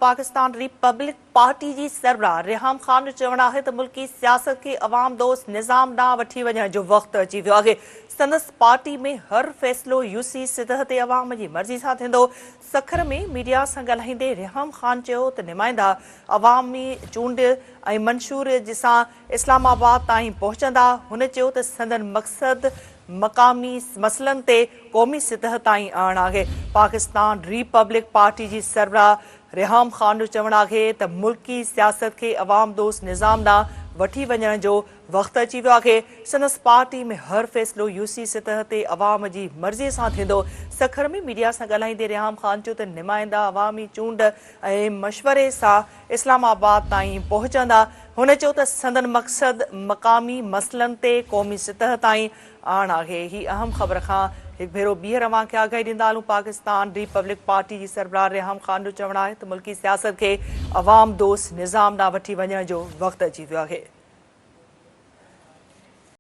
Pakistan Republic party जी सरबराह रिहाम खान जो चवण है तो मुल्की सियासत के अवाम दोस्त निज़ाम ॾांहुं वठी वञण जो वक़्तु अची वियो आहे। संदसि पार्टी में हर फ़ैसिलो यूसी सतह ते अवाम जी मर्ज़ी सां थींदो। सखर में मीडिया सां ॻाल्हाईंदे रिहाम खान चयो त नुमाइंदा अवामी चूंड ऐं मंशूर सां इस्लामाबाद ताईं पहुचंदा। हुन चयो त संदन मक़सद मक़ामी मसइलनि ते क़ौमी सतह ताईं आणणु आहे। पाकिस्तान रिपब्लिक पार्टी जी सरबराह रिहाम खान जो चवण आहे त मुल्की सियासत के अवाम दोस्त निज़ाम ॾांहुं वठी वञण जो वक़्तु अची वियो आहे। संदसि पार्टी में हर फ़ैसिलो यूसी सतह ते अवाम जी मर्ज़ीअ सां थींदो। सखर में मीडिया सां ॻाल्हाईंदे रिहाम खान चयो त नुमाइंदा अवामी चूंड ऐं मशवरे सां इस्लामाबाद ताईं पहुचंदा। हुन चयो त संदन मक़सद मक़ामी मसइलनि ते क़ौमी सतह ताईं आणणु आहे। ही अहम ख़बर खां एक भेरो ॿीहर अवां खे आगाही ॾींदा हलूं। पाकिस्तान रिपब्लिक पार्टी जी सरबराह रिहाम खान जो चवण आहे त मुल्की सियासत खे अवाम दोस्त निज़ाम ॾांहुं वठी वञण जो वक़्तु अची वियो आहे।